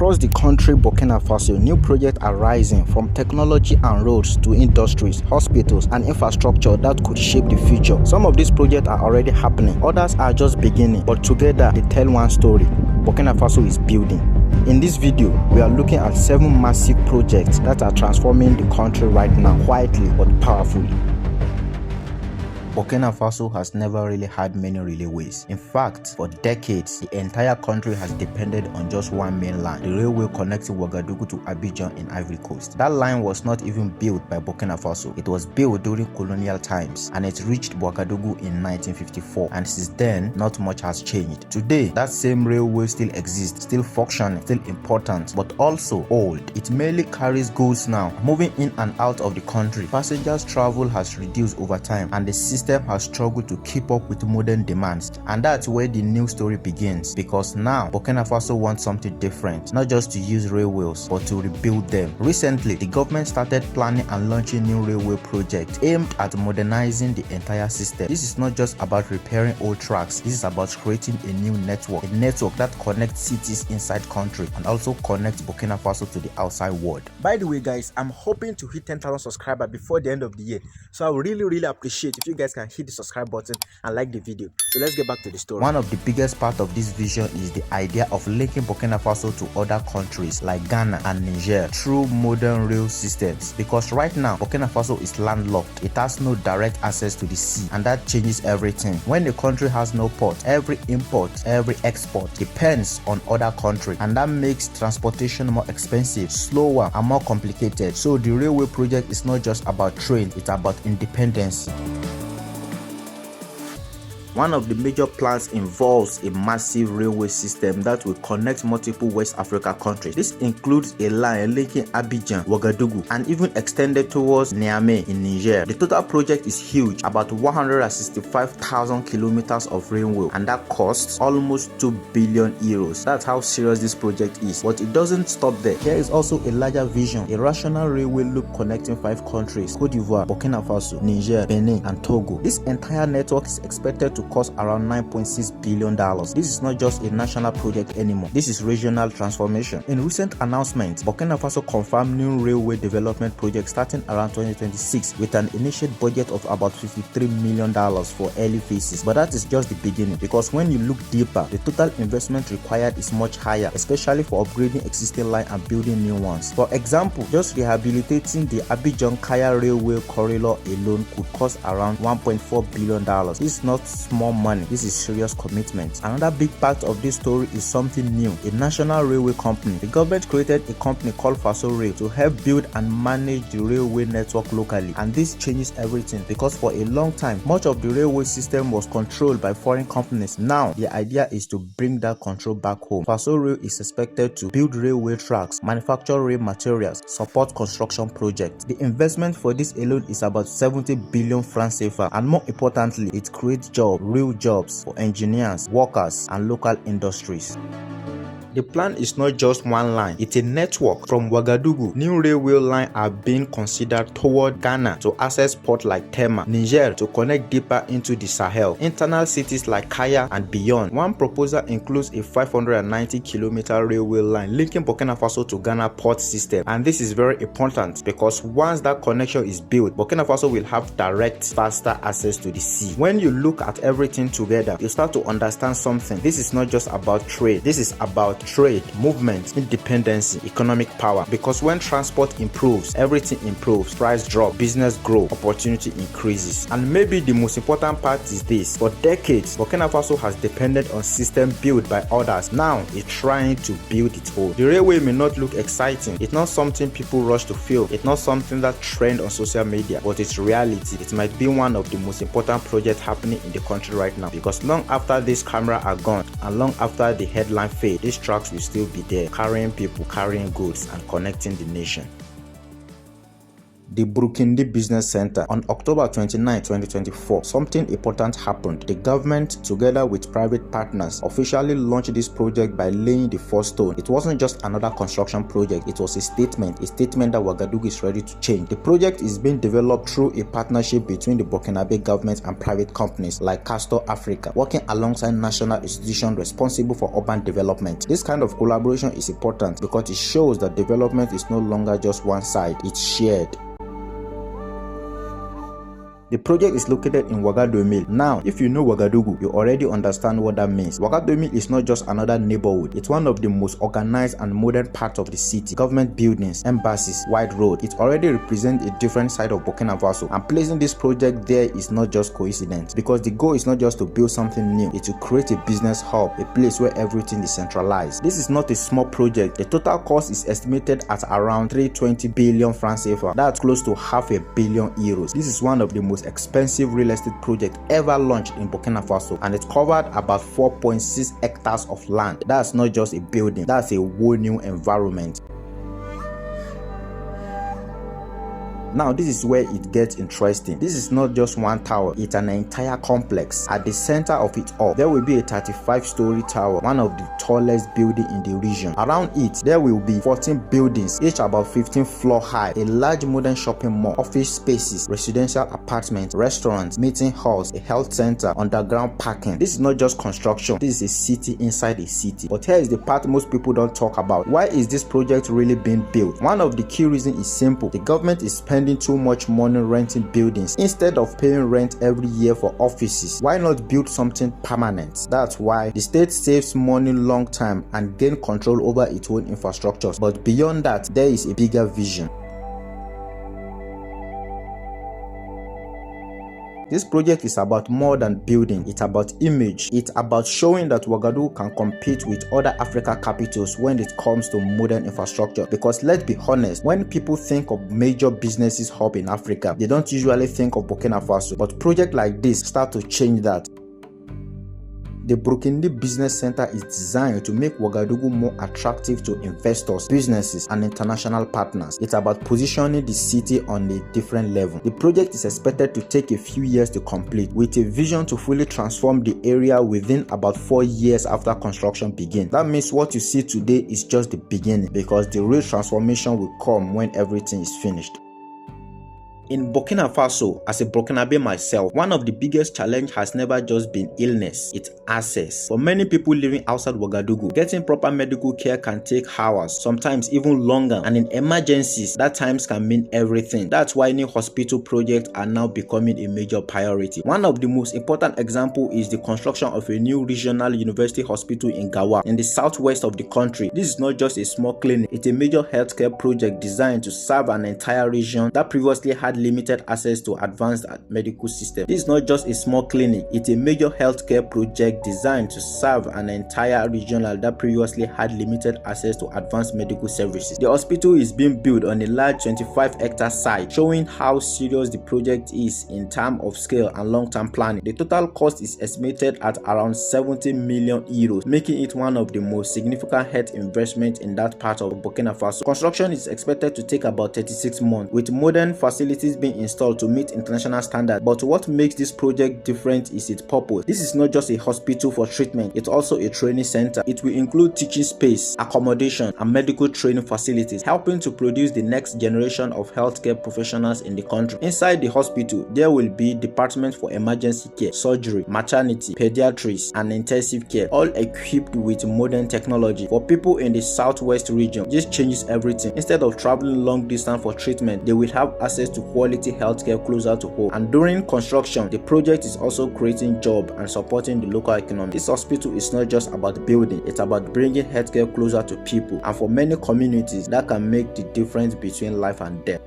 Across the country, Burkina Faso, new projects are rising from technology and roads to industries, hospitals, and infrastructure that could shape the future. Some of these projects are already happening, others are just beginning, but together they tell one story: Burkina Faso is building. In this video, we are looking at 7 massive projects that are transforming the country right now, quietly but powerfully. Burkina Faso has never really had many railways. In fact, for decades, the entire country has depended on just one main line, the railway connecting Ouagadougou to Abidjan in Ivory Coast. That line was not even built by Burkina Faso. It was built during colonial times, and it reached Ouagadougou in 1954, and since then, not much has changed. Today, that same railway still exists, still functioning, still important, but also old. It mainly carries goods now, moving in and out of the country. Passengers travel has reduced over time, and the system has struggled to keep up with modern demands. And that's where the new story begins, because now Burkina Faso wants something different, not just to use railways but to rebuild them. Recently, the government started planning and launching new railway projects aimed at modernizing the entire system. This is not just about repairing old tracks, this is about creating a new network, a network that connects cities inside country and also connects Burkina Faso to the outside world. By the way guys, I'm hoping to hit 10,000 subscribers before the end of the year, so I would really appreciate if you guys can hit the subscribe button and like the video. So let's get back to the story. One of the biggest part of this vision is the idea of linking Burkina Faso to other countries like Ghana and Niger through modern rail systems, because right now Burkina Faso is landlocked. It has no direct access to the sea, and that changes everything. When the country has no port, every import, every export depends on other countries, and that makes transportation more expensive, slower, and more complicated. So the railway project is not just about trade, it's about independence. One of the major plans involves a massive railway system that will connect multiple West Africa countries. This includes a line linking Abidjan, Ouagadougou, and even extended towards Niamey in Niger. The total project is huge, about 165,000 kilometers of railway, and that costs almost 2 billion euros. That's how serious this project is. But it doesn't stop there. There is also a larger vision, a rational railway loop connecting 5 countries: Côte d'Ivoire, Burkina Faso, Niger, Benin, and Togo. This entire network is expected to cost around $9.6 billion. This is not just a national project anymore. This is regional transformation. In recent announcements, Burkina Faso confirmed new railway development projects starting around 2026 with an initial budget of about $53 million for early phases. But that is just the beginning, because when you look deeper, the total investment required is much higher, especially for upgrading existing lines and building new ones. For example, just rehabilitating the Abidjan-Kaya railway corridor alone could cost around $1.4 billion. This is not small money, this is serious commitment. Another big part of this story is something new: a national railway company. The government created a company called Faso Rail to help build and manage the railway network locally, and this changes everything, because for a long time much of the railway system was controlled by foreign companies. Now the idea is to bring that control back home. Faso Rail is expected to build railway tracks, manufacture rail materials, support construction projects. The investment for this alone is about 70 billion francs CFA, and more importantly, it creates jobs, real jobs for engineers, workers, and local industries. The plan is not just one line, it's a network. From Ouagadougou, new railway lines are being considered toward Ghana to access ports like Tema, Niger to connect deeper into the Sahel, internal cities like Kaya and beyond. One proposal includes a 590-kilometer railway line linking Burkina Faso to Ghana port system, and this is very important because once that connection is built, Burkina Faso will have direct, faster access to the sea. When you look at everything together, you start to understand something. This is not just about trade, this is about trade, movement, independence, economic power. Because when transport improves, everything improves, price drop, business grow, opportunity increases. And maybe the most important part is this: for decades, Burkina Faso has depended on systems built by others. Now it's trying to build its own. The railway may not look exciting, it's not something people rush to feel, it's not something that trends on social media, but it's reality. It might be one of the most important projects happening in the country right now, because long after these cameras are gone and long after the headline fade, these tracks will still be there, carrying people, carrying goods, and connecting the nation. The Burkindi Business Center. On October 29, 2024, something important happened. The government, together with private partners, officially launched this project by laying the first stone. It wasn't just another construction project, it was a statement that Ouagadougou is ready to change. The project is being developed through a partnership between the Burkinabe government and private companies like Castor Africa, working alongside national institutions responsible for urban development. This kind of collaboration is important because it shows that development is no longer just one side, it's shared. The project is located in Ouagadougou. Now, if you know Ouagadougou, you already understand what that means. Ouagadougou is not just another neighborhood. It's one of the most organized and modern parts of the city. Government buildings, embassies, wide road. It already represents a different side of Burkina Faso. And placing this project there is not just coincidence, because the goal is not just to build something new. It's to create a business hub, a place where everything is centralized. This is not a small project. The total cost is estimated at around 320 billion francs CFA. That's close to €500 million. This is one of the most expensive real estate project ever launched in Burkina Faso, and it covered about 4.6 hectares of land. That's not just a building, that's a whole new environment. Now, this is where it gets interesting. This is not just one tower, it's an entire complex. At the center of it all, there will be a 35-story tower, one of the tallest buildings in the region. Around it, there will be 14 buildings, each about 15 floors high, a large modern shopping mall, office spaces, residential apartments, restaurants, meeting halls, a health center, underground parking. This is not just construction, this is a city inside a city. But here is the part most people don't talk about. Why is this project really being built? One of the key reasons is simple. The government is spending too much money renting buildings. Instead of paying rent every year for offices, why not build something permanent? That's why the state saves money long time and gain control over its own infrastructure. But beyond that, there is a bigger vision. This project is about more than building, it's about image. It's about showing that Ouagadougou can compete with other Africa capitals when it comes to modern infrastructure. Because let's be honest, when people think of major businesses hub in Africa, they don't usually think of Burkina Faso. But projects like this start to change that. The Burkindi Business Center is designed to make Ouagadougou more attractive to investors, businesses, and international partners. It's about positioning the city on a different level. The project is expected to take a few years to complete, with a vision to fully transform the area within about 4 years after construction begins. That means what you see today is just the beginning, because the real transformation will come when everything is finished. In Burkina Faso, as a Burkinabe myself, one of the biggest challenges has never just been illness, it's access. For many people living outside Ouagadougou, getting proper medical care can take hours, sometimes even longer, and in emergencies, that times can mean everything. That's why new hospital projects are now becoming a major priority. One of the most important examples is the construction of a new regional university hospital in Gawa, in the southwest of the country. This is not just a small clinic, it's a major healthcare project designed to serve an entire region that previously had limited access to advanced medical systems. This is not just a small clinic, it's a major healthcare project designed to serve an entire region that previously had limited access to advanced medical services. The hospital is being built on a large 25-hectare site, showing how serious the project is in terms of scale and long-term planning. The total cost is estimated at around €70 million, making it one of the most significant health investments in that part of Burkina Faso. Construction is expected to take about 36 months, with modern facilities being installed to meet international standards. But what makes this project different is its purpose. This is not just a hospital for treatment, it's also a training center. It will include teaching space, accommodation, and medical training facilities, helping to produce the next generation of healthcare professionals in the country. Inside the hospital, there will be departments for emergency care, surgery, maternity, pediatrics, and intensive care, all equipped with modern technology. For people in the southwest region, this changes everything. Instead of traveling long distance for treatment, they will have access to quality healthcare closer to home. And during construction, the project is also creating jobs and supporting the local economy. This hospital is not just about building, it's about bringing healthcare closer to people, and for many communities, that can make the difference between life and death.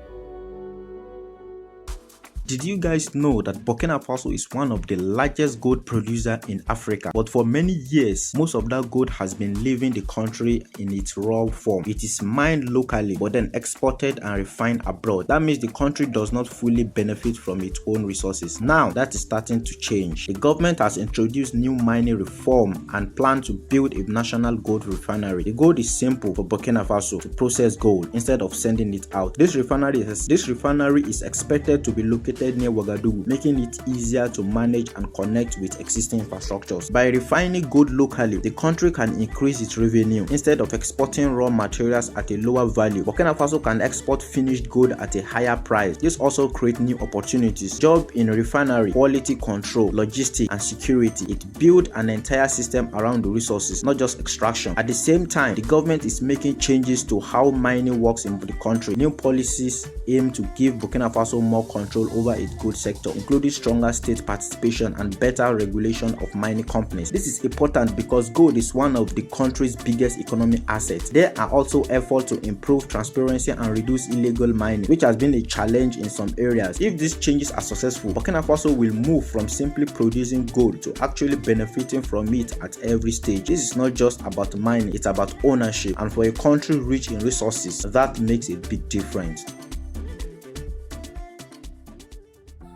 Did you guys know that Burkina Faso is one of the largest gold producer in Africa? But for many years, most of that gold has been leaving the country in its raw form. It is mined locally but then exported and refined abroad. That means the country does not fully benefit from its own resources. Now that is starting to change. The government has introduced new mining reform and plan to build a national gold refinery. The goal is simple for Burkina Faso: to process gold instead of sending it out. This refinery is expected to be located near Ouagadougou, making it easier to manage and connect with existing infrastructures. By refining gold locally, the country can increase its revenue. Instead of exporting raw materials at a lower value, Burkina Faso can export finished gold at a higher price. This also creates new opportunities. Job in refinery, quality control, logistics, and security. It builds an entire system around the resources, not just extraction. At the same time, the government is making changes to how mining works in the country. New policies aim to give Burkina Faso more control over its gold sector, including stronger state participation and better regulation of mining companies. This is important because gold is one of the country's biggest economic assets. There are also efforts to improve transparency and reduce illegal mining, which has been a challenge in some areas. If these changes are successful, Burkina Faso will move from simply producing gold to actually benefiting from it at every stage. This is not just about mining, it's about ownership, and for a country rich in resources, that makes a big difference.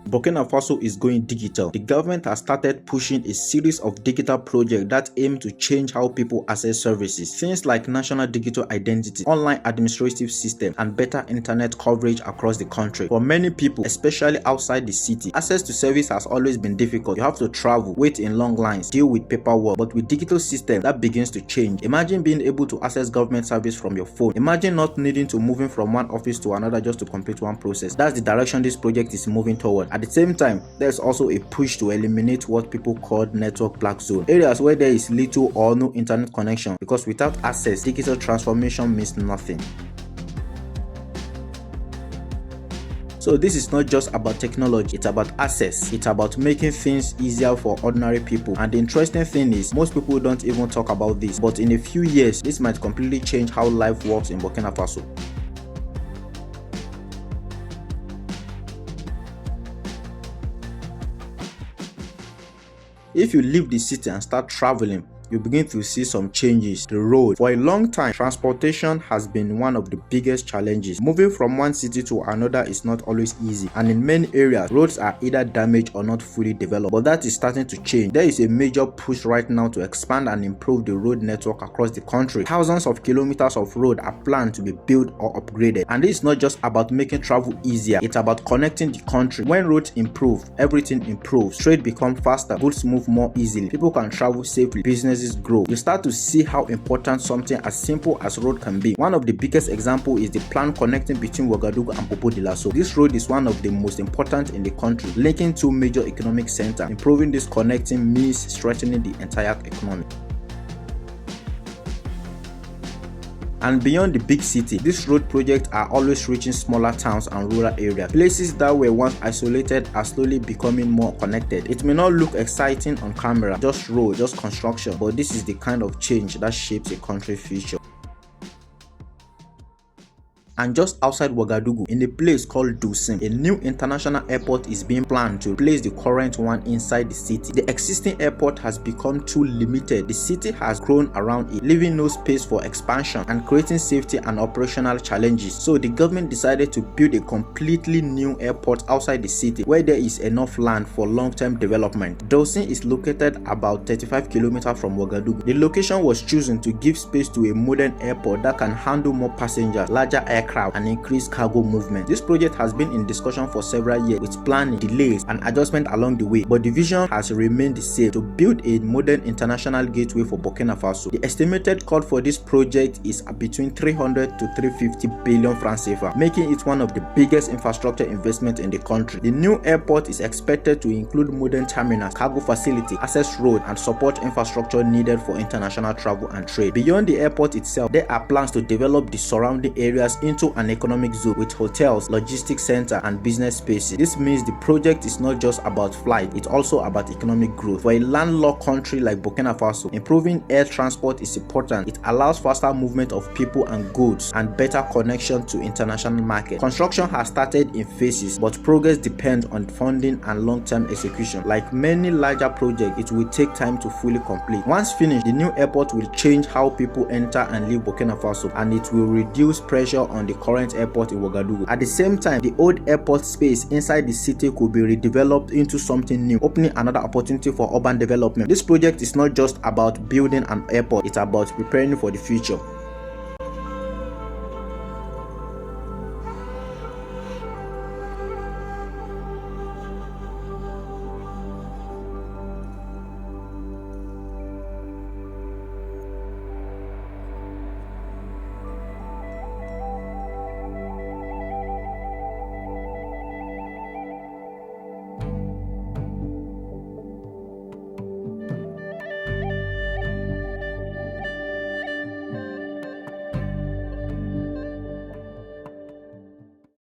Burkina Faso is going digital. The government has started pushing a series of digital projects that aim to change how people access services. Things like national digital identity, online administrative system, and better internet coverage across the country. For many people, especially outside the city, access to service has always been difficult. You have to travel, wait in long lines, deal with paperwork. But with digital system, that begins to change. Imagine being able to access government service from your phone. Imagine not needing to move from one office to another just to complete one process. That's the direction this project is moving toward. At the same time, there's also a push to eliminate what people call network black zone, areas where there is little or no internet connection, because without access, digital transformation means nothing. So this is not just about technology, it's about access. It's about making things easier for ordinary people. And the interesting thing is, most people don't even talk about this, but in a few years, this might completely change how life works in Burkina Faso. If you leave the city and start traveling, you begin to see some changes. The road. For a long time, transportation has been one of the biggest challenges. Moving from one city to another is not always easy, and in many areas, roads are either damaged or not fully developed. But that is starting to change. There is a major push right now to expand and improve the road network across the country. Thousands of kilometers of road are planned to be built or upgraded. And this is not just about making travel easier, it's about connecting the country. When roads improve, everything improves. Trade becomes faster, goods move more easily, people can travel safely, business grow. You start to see how important something as simple as road can be. One of the biggest examples is the plan connecting between Ouagadougou and Popo de Lasso. This road is one of the most important in the country, linking two major economic centers. Improving this connecting means strengthening the entire economy. And beyond the big city, these road projects are always reaching smaller towns and rural areas. Places that were once isolated are slowly becoming more connected. It may not look exciting on camera, just road, just construction, but this is the kind of change that shapes a country's future. And just outside Ouagadougou, in a place called Donsin, a new international airport is being planned to replace the current one inside the city. The existing airport has become too limited. The city has grown around it, leaving no space for expansion and creating safety and operational challenges. So the government decided to build a completely new airport outside the city where there is enough land for long-term development. Donsin is located about 35 kilometers from Ouagadougou. The location was chosen to give space to a modern airport that can handle more passengers, larger aircraft, and increase cargo movement. This project has been in discussion for several years, with planning, delays, and adjustment along the way, but the vision has remained the same: to build a modern international gateway for Burkina Faso. The estimated cost for this project is between 300 to 350 billion francs CFA, making it one of the biggest infrastructure investments in the country. The new airport is expected to include modern terminals, cargo facility, access road, and support infrastructure needed for international travel and trade. Beyond the airport itself, there are plans to develop the surrounding areas into into an economic zone with hotels, logistics center, and business spaces. This means the project is not just about flight, it's also about economic growth. For a landlocked country like Burkina Faso, improving air transport is important. It allows faster movement of people and goods and better connection to international markets. Construction has started in phases, but progress depends on funding and long-term execution. Like many larger projects, it will take time to fully complete. Once finished, the new airport will change how people enter and leave Burkina Faso, and it will reduce pressure on the current airport in Ouagadougou. At the same time, the old airport space inside the city could be redeveloped into something new, opening another opportunity for urban development. This project is not just about building an airport, it's about preparing for the future.